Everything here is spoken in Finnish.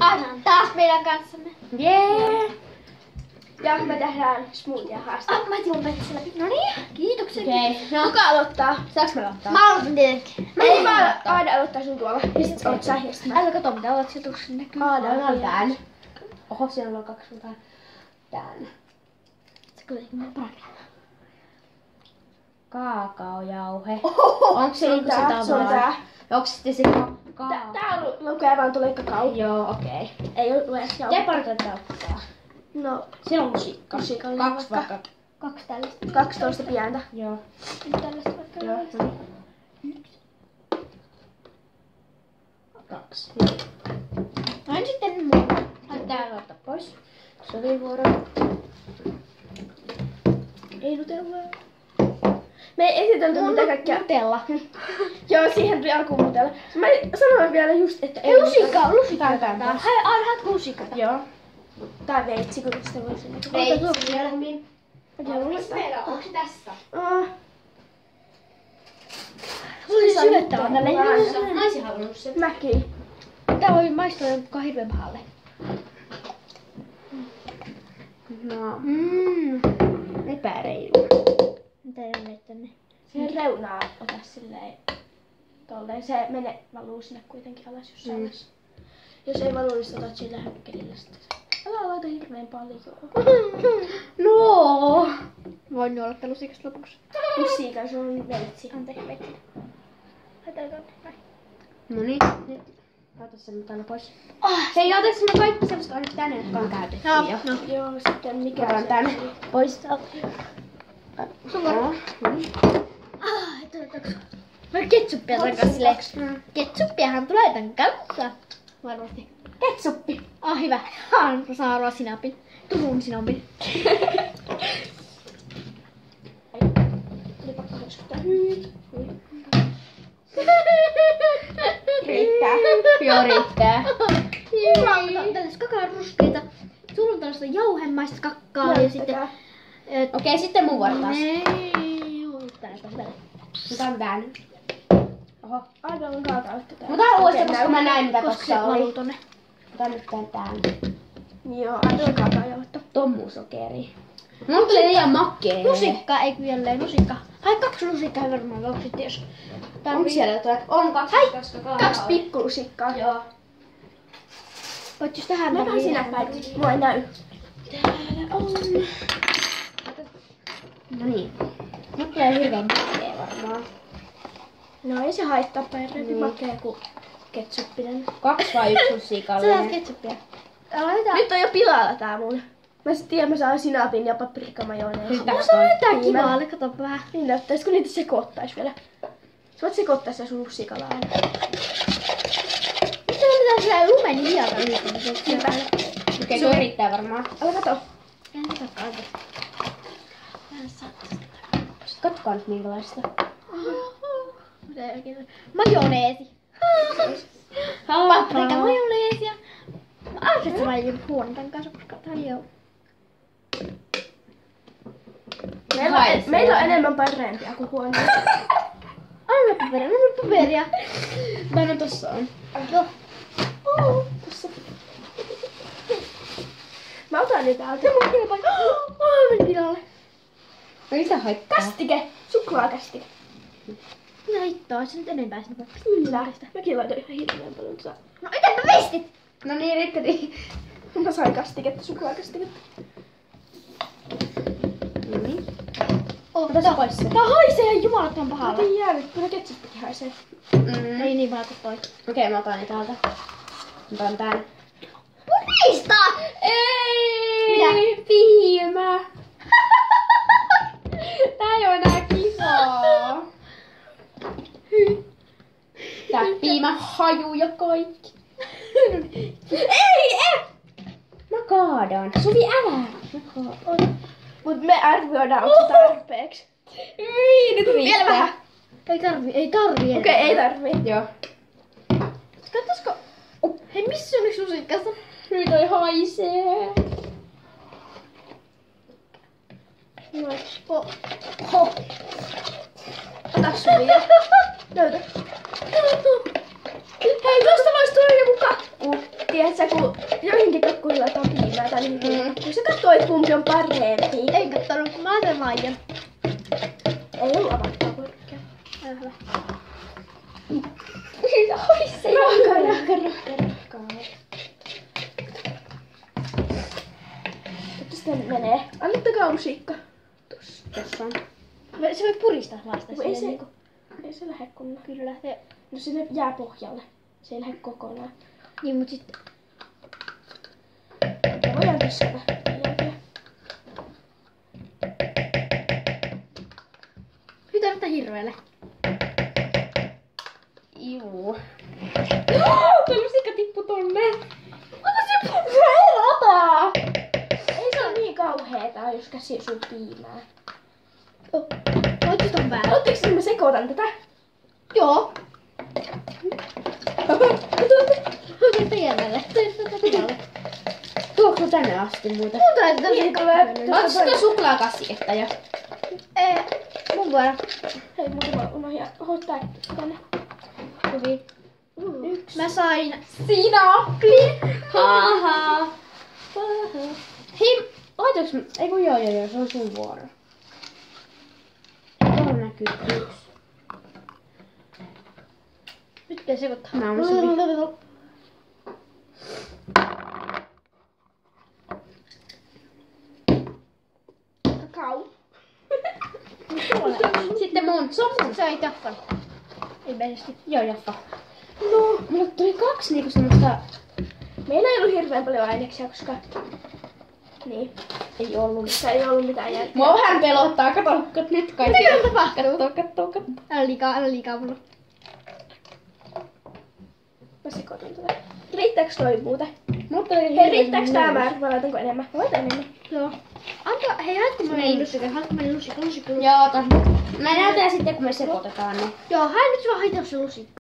Anna taas meidän kanssamme. Jee! Ja me tehdään smoothie haastaa. Mä juon vettä läpi. Noniin, kiitoksia. Okei. Kuka aloittaa? Saaks mä aloittaa? Mä aloitan tietenkin. Ei mä Aada aloittaa sun tuolla. Ja sit oot sä ja sit mä. Älä kato mitä olet se tuossa näkyy. Aada on Tän. Oho, siellä on 2 jotain. Tän. Se kuitenkin mun paremmin. Kaakaojauhe. Onks se niinku sitä Se on vaan? tää. Onks sitten se Tää lukee vaan tulee kakao. Joo, okei. Ei oo lue Tee jauhe. pari ottaa. No, Siellä on lusikka. lusikalla 2 vaikka. 2 tällaista. 12 pientä. Joo. Tällaista vaikka. Joo. 2. No niin sitten mun. Tää ottaa pois. Sovivuoro. Ei nutella. Me ei esitelty mitä kaikkea. Nutella. Joo, siihen tuli alkuun nutella. Mä sanoin vielä just, että ei Lusikka Tän taas. pois. Haet lusikata. Joo. Tai veitsi, kun sitä voi sinne. Veitsi mieluummin. Onko se tässä? Sulla oli syöttävä tälle. Mä oisin halunnut sen. Mäkin. Tää voi maistua mukaan hirveen pahalle. No. Epäreilu. Mitä ei ole tänne? Siihen reunaa ota silleen tolleen. Se valuu sinne kuitenkin alas jossain vaiheessa. Jos ei valu, niin otat sillä hökkelillä sitten. Älä laita hirveen paljon. No. Voin nuolata lusikasta lopuksi. Lusiika, se on veitsi. Anteeksi, veitsi. Laitetaan näin. Noniin. Nyt. Ota sen tänne pois. Hei, otatko mä kaikki semmoset aina tänne, jotka on käytetty jo? No. Joo, sitten mikä Otan se tänne. oli? Pois täältä. Sun vuoro. Et otetaanko? Mä ketsuppia takas silleen. Ketsuppiahan tulee tän kanssa. Varmasti. Ketsuppi. Hyvä. Mä saan arvoa sinapin. Turun sinapin. Oli pakko höskyttää. Riittää. Joo, riittää. Mulla on tällaista kakaruskeita. Sulla on tällaista jauhemaista kakkaa ja sitten... Okei, sitten mun vuoro taas. Täällä. Otan tän. Oho. Aika on kaakaotta täällä. Otan uudestaan, koska mä näin mitä Koska se tossa valuu oli. tonne. Otan nyt tän. Joo, aika on kaakaojauhetta. Tommusokeri. Mulla tulee liian makea. Lusikka, ei jälleen lusikka. Hai 2 lusikkaa varmaan kauksit, jos Onko siellä jotain? On 2, koska 2 pikkulusikkaa. Joo. Voit jos tähän Mä sinä päin. Mua ei näy. Täällä on. No niin. Nyt tulee hirveen makea varmaan. No ei se haittaa parempi makea kuin ketsuppinen. 2 vai 1 Sä saat lusikallinen. ketsuppia. Laitetaan. Nyt on jo pilalla tää mun. Mä sit tiedän, mä saan sinapin ja paprikamajoneesin. Mitä? No se on jotain kivaa, kato vähän. Niin näyttäis, kun niitä sekoottais vielä. Sä voit sekoittaa sen sun lusikalla aina. Mistä on mitään silleen lumen hiata liikuntaa? Okei, se riittää varmaan. Älä kato. En kato kaiken. Vähän saattaa. Katsokaa nyt minkälaista. Mitä oikein? Majoneesi. Paprika majoneesia. Mä ajattelin, että mä en huono tän kanssa, koska tää ei oo. Meillä on enemmän parempia kuin huonoja. Anna paperia, anna paperia. Mä tossa on. Joo. Tossa. Mä otan niitä täältä. Se mun kilpaili. Meni pilalle. No mitä haittaa? Kastike. Suklaakastike. Mitä hittoa, se nyt enempää sinne vaikka. Kyllä. Mäkin laitoin ihan hirveän paljon tota. No etenpä vestit! No niin, riittätiin. Mä sain kastiketta, suklaakastiketta. No niin. Ota pois se. Tää haisee ihan jumalattoman Mä pahalle. otin jäänyt, kyllä ketsuppikin haisee. Ei niin paha kuin toi. Okei, mä otan ne täältä. Otan tän. Purista! Ei! Mitä? Piimä! Tää ei oo enää kivaa. Tää piimä haju ja kaikki. Ei! Mä kaadan. Suvi, älä! Mä kaadan. Mut me arvioidaan, onko se tarpeeksi. Nyt riittää. Vielä vähän. Ei tarvii enää. Okei, ei tarvii. Joo. Katsoisiko? Hei, missä on yksi lusikasta? Nyt toi haisee. Noin. Oho. Ota Suvi ja näytä. Hei, tosta vois tulla joku kakku. tiedätkö, kun joihinkin kakkuilla on piimää tai niin, kun sä katsoit kumpi on parempi. En kattonut, mä oon sen Maijan. Ei ollut avattaa purkkia. Hyvä. Oi se rahka. Mutta sitten menee. Annettakaa lusikka. Tässä on. Se voi puristaa lasta Ei silleen se, niinku. ei se lähde kunnolla. Kyllä lähtee. No se jää pohjalle. Se ei lähde kokonaan. Niin mut sitten. Ja voidaan tiskata. Mitä näyttää hirveelle? Juu. Tuo lusikka tippu tonne. Ota se rataa. Ei se ole niin kauheeta, jos käsi sun piimää. Voitko ton päälle? Haluatteko että mä sekoitan tätä? Joo. Tuota pienelle. Tuokko tänne asti muuta? Mun tulee tätä Niin, tulee. Ootko sitä suklaakasietta jo? Mun vuoro. Hei, mulla unohja. Hoitaa tänne. Hyvin. Yksi. Mä sain Sinappi! Haha! Hei, ootaks mä... Ei kun joo, se on sun vuoro. Tuolla näkyy yksi. Nyt pitää sekoittaa. Mä oon sovi. Kakao. Sitten mun somu. Sä et jaffanut. Ilmeisesti. Joo, Jaffa. No, mulle tuli 2 niinku semmoista... Meillä ei ollut hirveän paljon aineksia, koska... Niin. Ei ollut. Missä ei ollut mitään järkeä. Mua vähän pelottaa, kato nyt kaikki. Mitä on tapahtunut? Katso. Älä liikaa mulla. Mä sekoitan tätä. Riittääks toi muuten? Mulla tuli Hei, riittääks tää määrä vai laitanko enemmän? Mä laitan enemmän. Joo. Antaa, hei, haetko meidän lusikan? Haetko meidän lusikan? Joo, ota. Mä näytän sitten, kun me sekoitetaan ne. Joo, hae nyt vaan haittaa se lusikka.